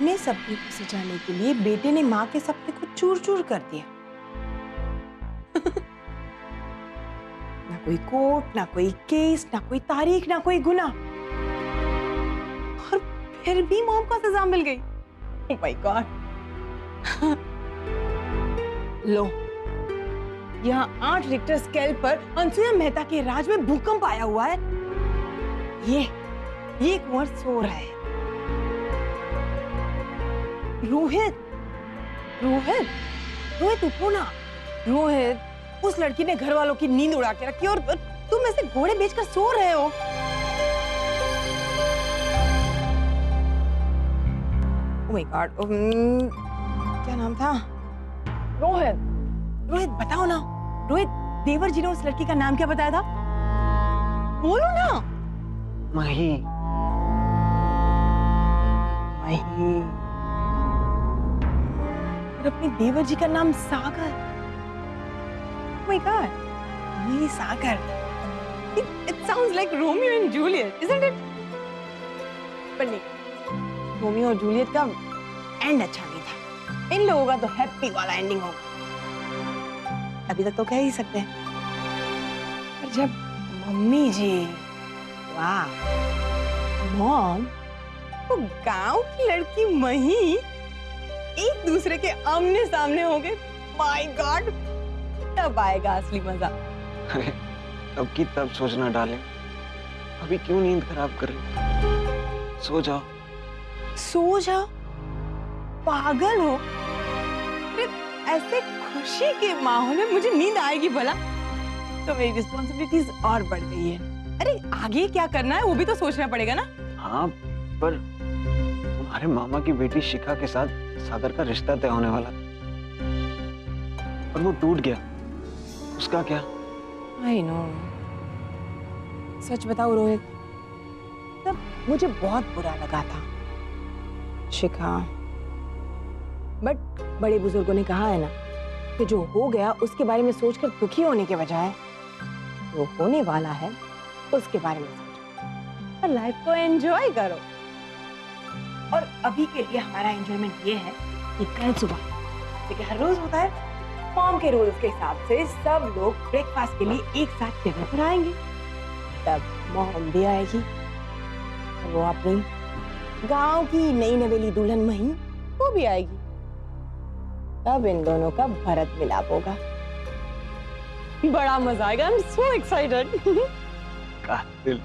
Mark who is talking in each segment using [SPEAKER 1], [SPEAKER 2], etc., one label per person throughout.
[SPEAKER 1] अपने सपने को सजाने के लिए बेटे ने माँ के सपने को चूर चूर कर दिया। ना कोई कोर्ट, ना कोई केस, ना कोई तारीख, ना कोई गुनाह, और फिर भी मॉम को सजा मिल गई। Oh my God. लो, यहाँ 8 रिक्टर स्केल पर अनसुया मेहता के राज में भूकंप आया हुआ है। ये कुंवर सो रहा है। रोहित, रोहित, रोहित उठो ना। रोहित, उस लड़की ने घर वालों की नींद उड़ा के रखी और तुम ऐसे घोड़े बेचकर सो रहे हो। ओह माय गॉड, क्या नाम था? रोहित, रोहित बताओ ना। रोहित, देवर जी ने उस लड़की का नाम क्या बताया था? बोलो ना।
[SPEAKER 2] मही।
[SPEAKER 1] मही। और अपने देवर जी का नाम सागर। Oh my God, मही सागर। It sounds like Romeo and Juliet, isn't it? पर नहीं, रोमियो और जूलियट का एंड अच्छा नहीं था। इन लोगों का तो हैप्पी वाला एंडिंग होगा। अभी तक तो कह ही सकते हैं, पर जब मम्मी जी, वाह, मॉम, तो गांव की लड़की मही एक दूसरे के आमने सामने हो गए, माय गॉड, तब आएगा असली मजा।
[SPEAKER 2] अरे तब की तब सोचना डार्लिंग, अभी क्यों नींद खराब कर रही? सो जाओ।
[SPEAKER 1] सो जाओ? पागल हो? ऐसे खुशी के माहौल में मुझे नींद आएगी भला? तो मेरी रिस्पॉन्सिबिलिटीज और बढ़ गई है। अरे आगे क्या करना है वो भी तो सोचना पड़ेगा ना।
[SPEAKER 2] हाँ, पर तुम्हारे मामा की बेटी शिखा के साथ सागर का रिश्ता तय होने वाला, और वो टूट गया, उसका क्या?
[SPEAKER 1] I know। सच बताओ रोहित, तब मुझे बहुत बुरा लगा था शिखा, बट बड़े बुजुर्गों ने कहा है ना कि जो हो गया उसके बारे में सोचकर दुखी होने के बजाय जो होने वाला है उसके बारे में सोचो और लाइफ को एंजॉय करो। और अभी के लिए हमारा एंजॉयमेंट ये है कि कल सुबह, जैसे हर रोज होता है, मॉम के रूल्स के हिसाब से सब लोग ब्रेकफास्ट के लिए एक साथ टेबल पर आएंगे। तब मॉम भी आएगी, वो अपनी गांव की नई नवेली दुल्हन मही वो भी आएगी। तब इन दोनों का भरत मिलाप होगा। बड़ा मजा आएगा। I am so excited.
[SPEAKER 2] कातिल,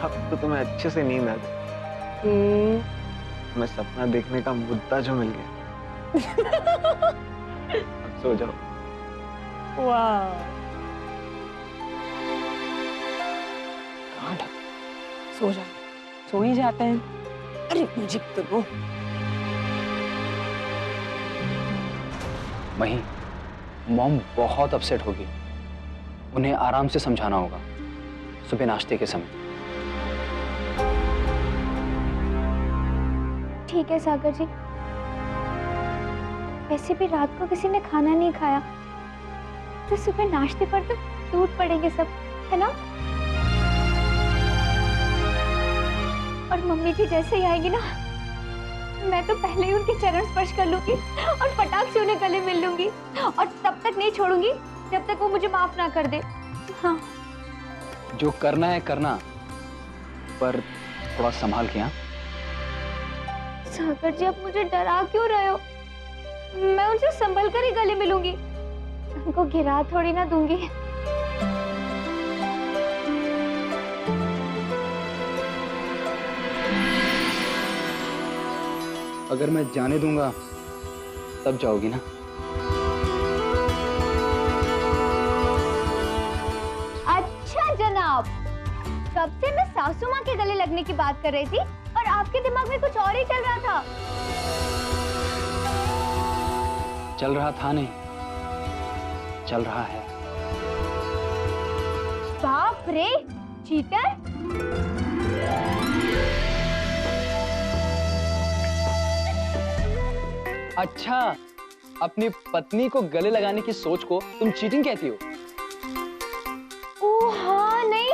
[SPEAKER 2] अब तो तुम्हें अच्छे से नींद आ गई। मैं सपना देखने का मुद्दा जो मिल गया। अब सो जाओ।
[SPEAKER 1] वाह, सो जा, सो ही जाते हैं। अरे मुझे तो दो।
[SPEAKER 3] मही, मॉम बहुत अपसेट होगी, उन्हें आराम से समझाना होगा सुबह नाश्ते के समय।
[SPEAKER 4] ठीक है सागर जी, वैसे भी रात को किसी ने खाना नहीं खाया, तो सुबह नाश्ते पर तो टूट पड़ेंगे सब, है ना? और मम्मी जी जैसे ही आएगी ना, मैं तो पहले ही उनके चरण स्पर्श कर लूंगी और फटाक से उन्हें गले मिल लूंगी, और तब तक नहीं छोड़ूंगी जब तक वो मुझे माफ ना कर दे। हाँ,
[SPEAKER 3] जो करना है करना, पर थोड़ा संभाल के। हाँ
[SPEAKER 4] सागर जी, आप मुझे डरा क्यों रहे हो? मैं उनसे संभल कर ही गले मिलूंगी, उनको गिरा थोड़ी ना दूंगी।
[SPEAKER 3] अगर मैं जाने दूंगा तब जाओगी ना?
[SPEAKER 4] अच्छा जनाब, कब से मैं सासू माँ के गले लगने की बात कर रही थी और आपके दिमाग में कुछ और ही चल रहा था।
[SPEAKER 3] चल रहा था नहीं, चल रहा है।
[SPEAKER 4] बाप रे, चीटर!
[SPEAKER 3] अच्छा, अपनी पत्नी को गले लगाने की सोच को तुम चीटिंग कहती हो?
[SPEAKER 4] ओह हाँ, नहीं,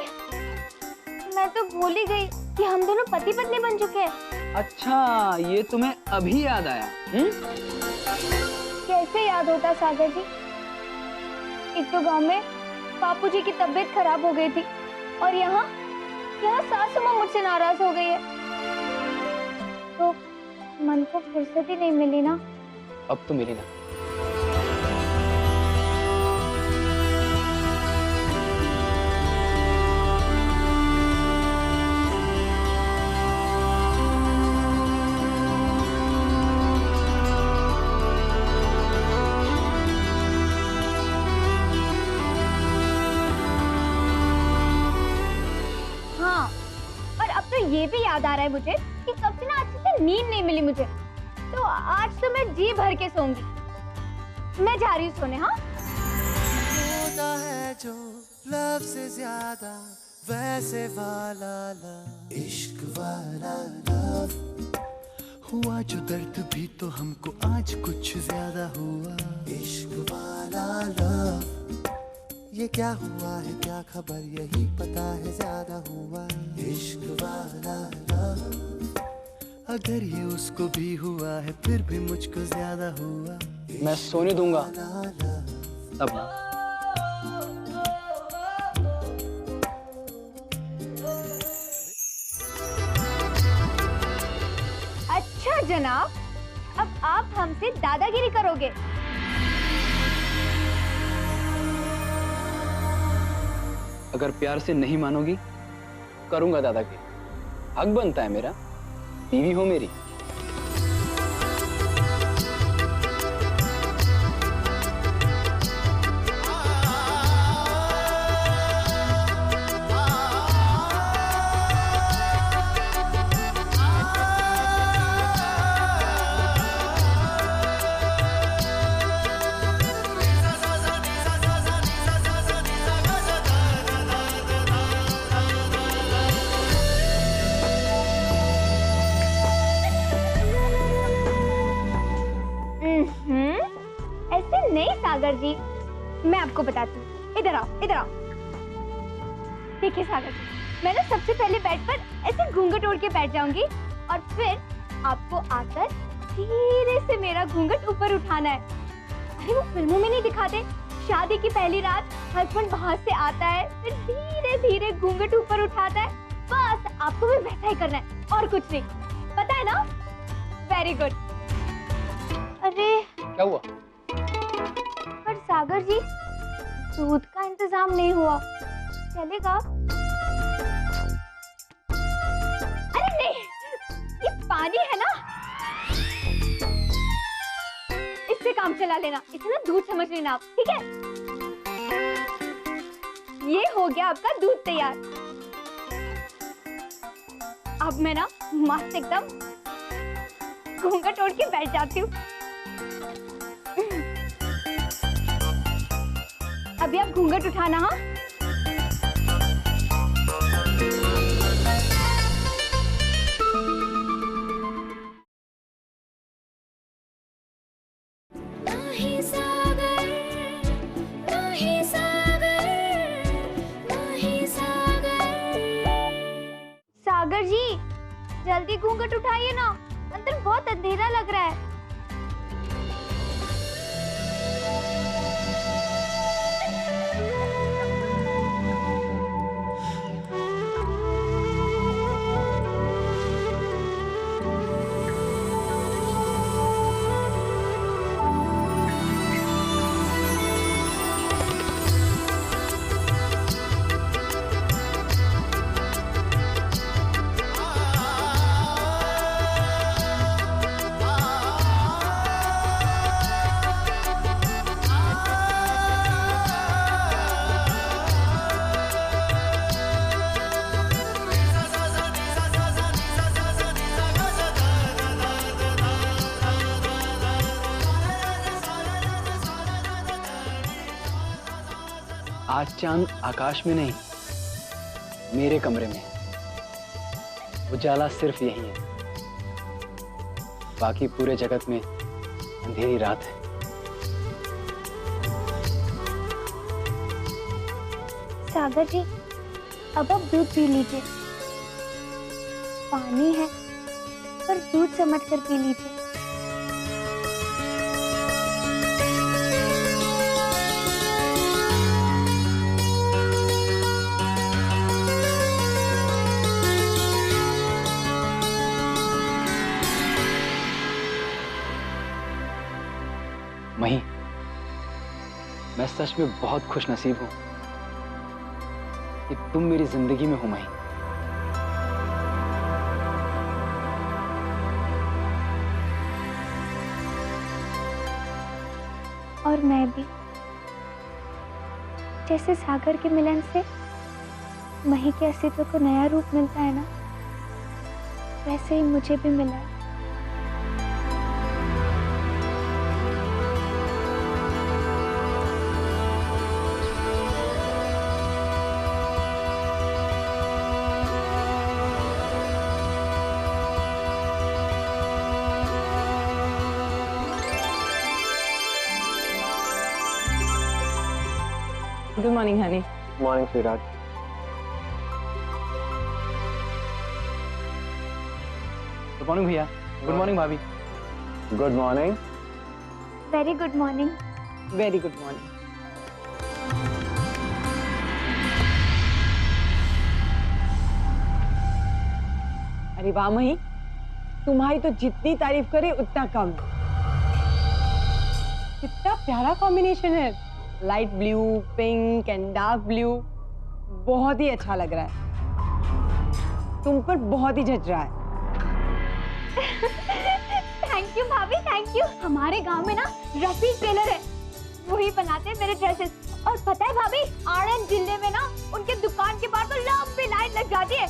[SPEAKER 4] मैं तो भूल ही गई कि हम दोनों पति पत्नी बन चुके हैं।
[SPEAKER 3] अच्छा, ये तुम्हें अभी याद आया?
[SPEAKER 4] कैसे याद होता सागर जी? एक तो गांव में बापूजी की तबीयत खराब हो गई थी और यहाँ सासू माँ मुझसे नाराज हो गई है, तो मन को फुर्सत ही नहीं मिली ना।
[SPEAKER 3] अब तो मिली ना।
[SPEAKER 4] हाँ, और अब तो ये भी याद आ रहा है मुझे कि कब से ना अच्छे से नींद नहीं मिली मुझे, तो आज तो मैं जी भर के सोऊंगी। मैं जा रही हूँ सोने। हाँ,
[SPEAKER 5] होता है जो लव से ज्यादा वैसे वाला लव, इश्क वाला लव हुआ जो दर्द भी तो हमको आज कुछ ज्यादा हुआ। इश्क वाला लव, ये क्या हुआ है क्या खबर यही पता है ज्यादा हुआ। इश्क वाला लव, अगर ये उसको भी हुआ है फिर भी मुझको ज्यादा हुआ।
[SPEAKER 3] मैं सोने दूंगा तब ना।
[SPEAKER 4] अच्छा जनाब, अब आप हमसे दादागिरी करोगे?
[SPEAKER 3] अगर प्यार से नहीं मानोगी, करूंगा दादागिरी। हक बनता है मेरा, बीवी हो मेरी।
[SPEAKER 4] ऐसे नहीं सागर जी, मैं आपको बताती हूँ। इधर आओ, इधर आओ। देखिए सागर जी, मैं ना सबसे पहले बेड पर ऐसे घूंघट ओढ़ के बैठ जाऊंगी और फिर आपको आकर धीरे से मेरा घूंघट ऊपर उठाना है। अरे वो फिल्मों में नहीं दिखाते, शादी की पहली रात हस्बैंड बाहर से आता है, फिर धीरे धीरे घूंघट ऊपर उठाता है। बस आपको भी वैसा ही करना है और कुछ नहीं, पता है ना? Very good. अरे
[SPEAKER 3] क्या हुआ?
[SPEAKER 4] पर सागर जी, दूध का इंतजाम नहीं हुआ, चलेगा? अरे नहीं, ये पानी है ना, इससे काम चला लेना। इसे ना दूध समझ लेना आप, ठीक है? ये हो गया आपका दूध तैयार। अब मैं ना मस्त एकदम घूंघट ओढ़ के बैठ जाती हूँ। अभी आप घूंघट उठाना। हाँ, सागर जी जल्दी घूंघट उठाइए ना, अंदर बहुत अंधेरा लग रहा है।
[SPEAKER 3] आज चांद आकाश में नहीं, मेरे कमरे में। उजाला सिर्फ यही है, बाकी पूरे जगत में अंधेरी रात है।
[SPEAKER 4] सागर जी, अब आप दूध पी लीजिए। पानी है, पर दूध समझ कर पी लीजिए।
[SPEAKER 3] मही, मैं सच में बहुत खुश नसीब हूं कि तुम मेरी जिंदगी में हो मही।
[SPEAKER 4] और मैं भी। जैसे सागर के मिलन से मही के अस्तित्व को नया रूप मिलता है ना, वैसे ही मुझे भी मिला है।
[SPEAKER 1] Good morning Honey.
[SPEAKER 2] Morning sweetheart.
[SPEAKER 3] Good morning भैया। गुड मॉर्निंग भाभी।
[SPEAKER 2] Good morning.
[SPEAKER 4] Very good morning.
[SPEAKER 1] Very good morning. अरे वाह मही, तुम्हारी तो जितनी तारीफ करे उतना कम। कितना प्यारा कॉम्बिनेशन है, light blue, pink and dark blue. बहुत ही अच्छा लग रहा है, तुम पर बहुत ही जच रहा है।
[SPEAKER 4] थैंक यू भाभी, थैंक यू। हमारे गांव में ना रफीक टेलर है, वही बनाते हैं मेरे ड्रेसेस। और पता है भाभी, आनंद जिले में ना उनके दुकान के बाहर तो लंबी लाइन लग जाती है,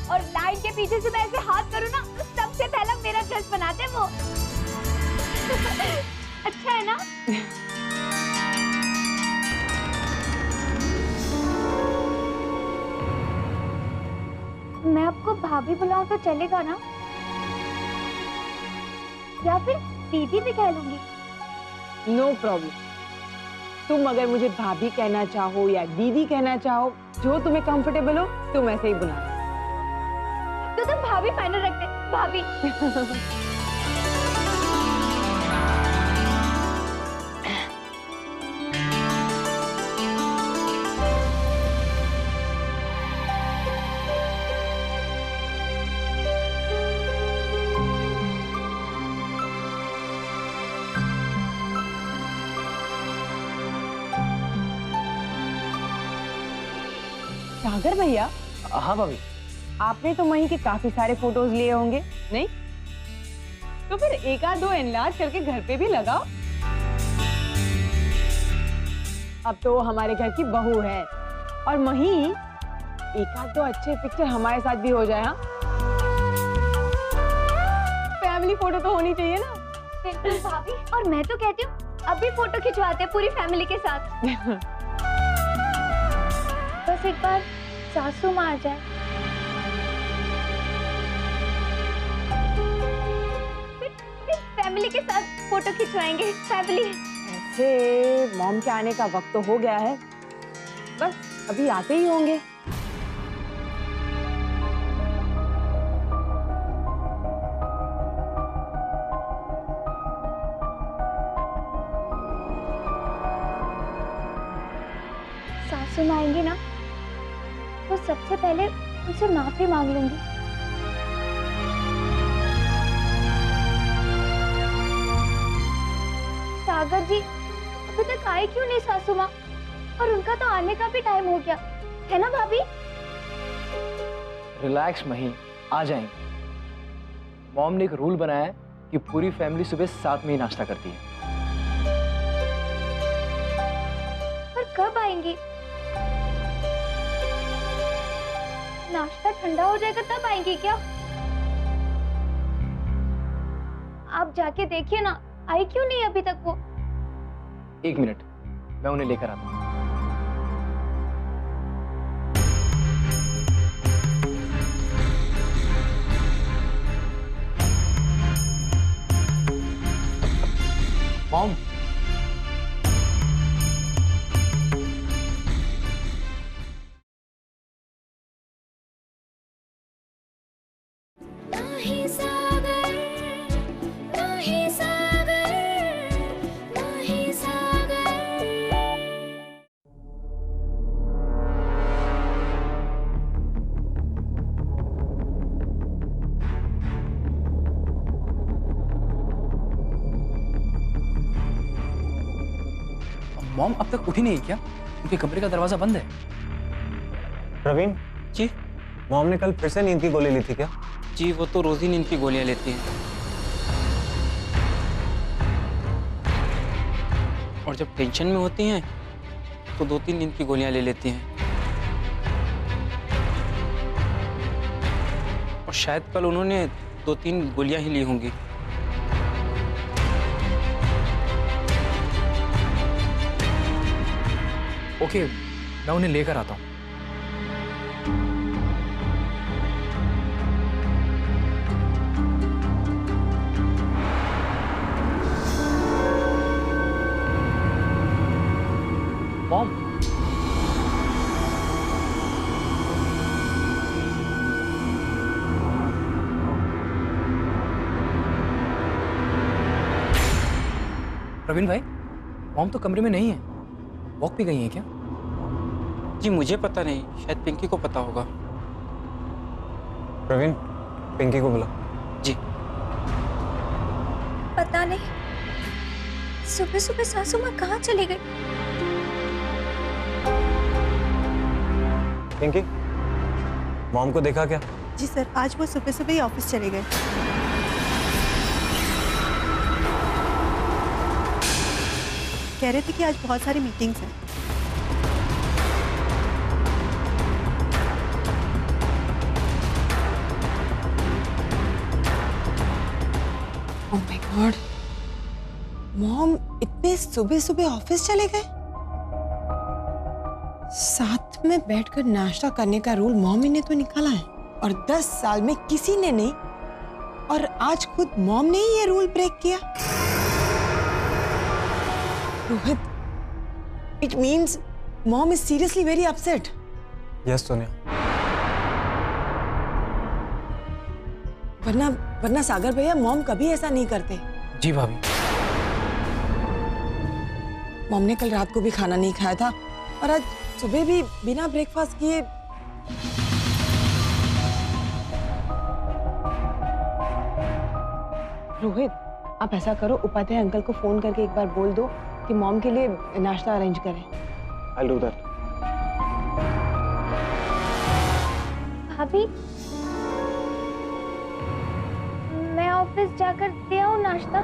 [SPEAKER 4] और लाइन के पीछे से मैं ऐसे हाथ करूँ ना तो सबसे पहला मेरा ड्रेस बनाते हैं वो। अच्छा है ना? मैं आपको भाभी बुलाऊं तो चलेगा ना, या फिर दीदी भी कह लूंगी?
[SPEAKER 1] No problem. तुम अगर मुझे भाभी कहना चाहो या दीदी कहना चाहो, जो तुम्हें कंफर्टेबल हो तुम ऐसे ही बुला।
[SPEAKER 4] तो तुम भाभी फाइनल रखते, भाभी।
[SPEAKER 1] सागर भैया,
[SPEAKER 3] हाँ भाभी।
[SPEAKER 1] आपने तो मही के काफी सारे फोटोज लिए होंगे, नहीं? तो फिर एक आध दो एनलार्ज करके घर पे भी लगाओ। अब तो हमारे घर की बहू है, और मही एक आध दो अच्छे पिक्चर हमारे साथ भी हो जाए। हाँ, फैमिली फोटो तो होनी चाहिए ना।
[SPEAKER 4] बिल्कुल भाभी, और मैं तो कहती हूँ अभी फोटो खिंचवाते हैं पूरी फैमिली के साथ। बस एक बार सासू माँ आ जाए, फिर फैमिली के साथ फोटो खिंचवाएंगे, फैमिली।
[SPEAKER 1] ऐसे मॉम के आने का वक्त तो हो गया है, बस अभी आते ही होंगे।
[SPEAKER 4] सासू माँ आएंगी ना, तो सबसे पहले उनसे माफी मांग लूंगी। सागर जी अभी तक आए क्यों नहीं सासू माँ? और उनका तो आने का भी टाइम हो गया है ना भाभी?
[SPEAKER 3] रिलैक्स मही, आ जाएंगे। मॉम ने एक रूल बनाया है कि पूरी फैमिली सुबह साथ में ही नाश्ता करती है।
[SPEAKER 4] पर कब आएंगी? नाश्ता ठंडा हो जाएगा तब आएंगी क्या? आप जाके देखिए ना, आई क्यों नहीं अभी तक वो?
[SPEAKER 3] एक मिनट, मैं उन्हें लेकर आता हूँ। मॉम, मॉम अब तक उठी नहीं क्या? उनके कमरे का दरवाजा बंद है।
[SPEAKER 2] प्रवीण
[SPEAKER 6] जी
[SPEAKER 2] मॉम ने कल फिर से नींद की गोली ली थी क्या?
[SPEAKER 6] जी, वो तो रोज ही नींद की गोलियां लेती हैं। और जब टेंशन में होती हैं तो 2-3 नींद की गोलियां ले लेती हैं। और शायद कल उन्होंने 2-3 गोलियां ही ली होंगी।
[SPEAKER 3] ओके, मैं उन्हें लेकर आता हूँ। मॉम, प्रवीण भाई, मॉम तो कमरे में नहीं है। वॉक पे गई हैं क्या?
[SPEAKER 6] जी मुझे पता नहीं, शायद पिंकी को पता होगा।
[SPEAKER 2] प्रवीण पिंकी को बुला।
[SPEAKER 6] जी।
[SPEAKER 4] पता नहीं सुबह सुबह सासू माँ कहाँ चली गई।
[SPEAKER 2] पिंकी मॉम को देखा क्या?
[SPEAKER 7] जी सर, आज वो सुबह सुबह ही ऑफिस चले गए। कह रहे थे कि आज बहुत सारी मीटिंग्स हैं।
[SPEAKER 1] ओह माय गॉड, मॉम इतने सुबह सुबह ऑफिस चले गए? साथ में बैठकर नाश्ता करने का रूल मॉम ही ने तो निकाला है, और 10 साल में किसी ने नहीं, और आज खुद मॉम ने ही ये रूल ब्रेक किया। Rohit, it means mom is seriously very upset.
[SPEAKER 2] Yes Sonia.
[SPEAKER 1] वरना सागर भैया मॉम कभी ऐसा नहीं करते।
[SPEAKER 3] जी भाभी।
[SPEAKER 1] मॉम ने कल रात को भी खाना नहीं खाया था, और आज सुबह भी बिना ब्रेकफास्ट किए। रोहित, आप ऐसा करो, उपाध्याय अंकल को फोन करके एक बार बोल दो कि मॉम के लिए नाश्ता अरेंज करें।
[SPEAKER 2] I'll do that.
[SPEAKER 4] भाभी, मैं ऑफिस जाकर दे आऊं नाश्ता?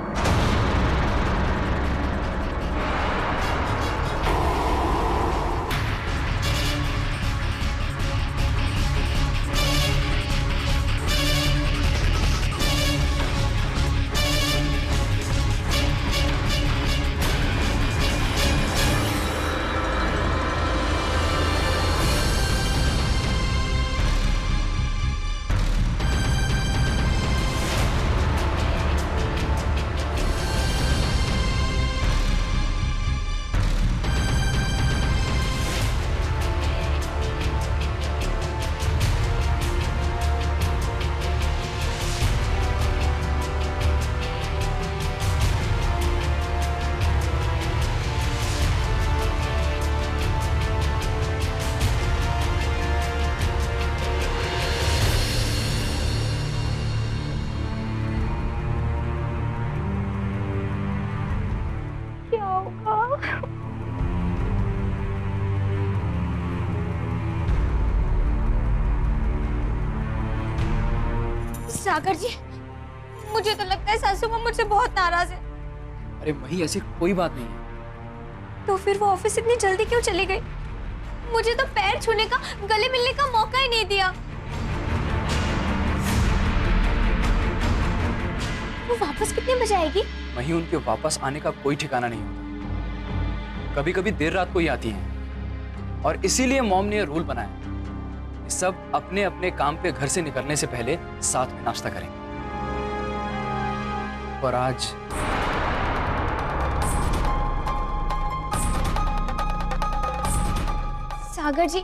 [SPEAKER 4] क्या होगा? सागर जी, मुझे तो लगता है सासू माँ मुझसे बहुत नाराज है।
[SPEAKER 3] अरे मही, ऐसी कोई बात नहीं है।
[SPEAKER 4] तो फिर वो ऑफिस इतनी जल्दी क्यों चली गई? मुझे तो पैर छूने का, गले मिलने का मौका ही नहीं दिया। वो वापस कितने बजे आएगी?
[SPEAKER 3] मही, उनके वापस आने का कोई ठिकाना नहीं होता। कभी कभी देर रात को ही आती हैं, और इसीलिए मॉम ने ये रूल बनाया कि सब अपने अपने काम पे घर से निकलने से पहले साथ में नाश्ता करें। और आज
[SPEAKER 4] सागर जी,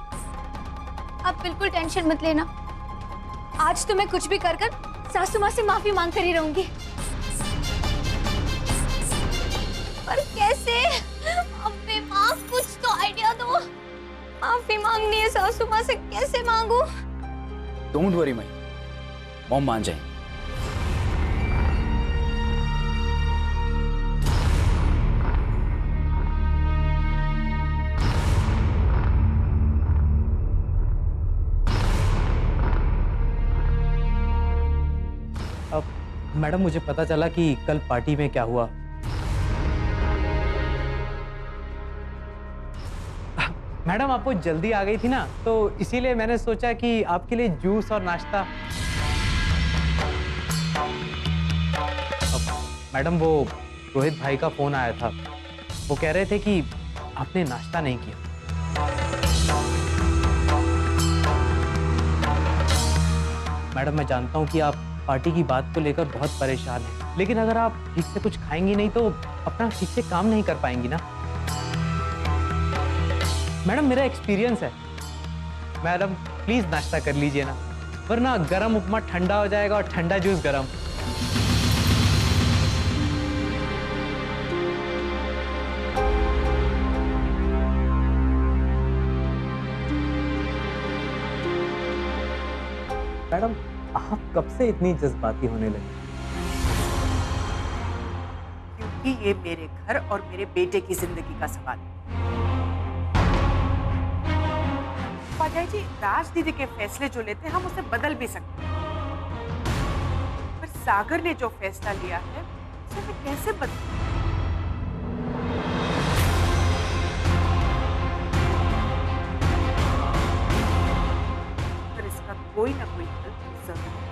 [SPEAKER 4] आप बिल्कुल टेंशन मत लेना। आज तो मैं कुछ भी कर कर सासू माँ से माफी मांग कर ही रहूंगी। पर कैसे? अम्मी माँ, कुछ तो आइडिया दो। माफी मांगनी है सासू माँ से, कैसे मांगू?
[SPEAKER 3] डोंट वरी मही, मॉम मान जाए।
[SPEAKER 8] अब मैडम मुझे पता चला कि कल पार्टी में क्या हुआ। मैडम आप वो जल्दी आ गई थी ना, तो इसीलिए मैंने सोचा कि आपके लिए जूस और नाश्ता। अब मैडम वो रोहित भाई का फोन आया था, वो कह रहे थे कि आपने नाश्ता नहीं किया। मैडम मैं जानता हूँ कि आप पार्टी की बात को लेकर बहुत परेशान हैं, लेकिन अगर आप ठीक से कुछ खाएंगी नहीं तो अपना ठीक से काम नहीं कर पाएंगी ना। मैडम मेरा एक्सपीरियंस है, मैडम प्लीज नाश्ता कर लीजिए ना, वरना गरम उपमा ठंडा हो जाएगा और ठंडा जूस गरम। मैडम आप कब से इतनी जज्बाती होने लगी?
[SPEAKER 7] क्योंकि ये मेरे घर और मेरे बेटे की जिंदगी का सवाल है। उपाध्याय जी, राज दीदी के फैसले जो लेते हैं हम उसे बदल भी सकते हैं, पर सागर ने जो फैसला लिया है उसे मैं कैसे बदलूं? पर इसका कोई ना कोई हल जरूर है।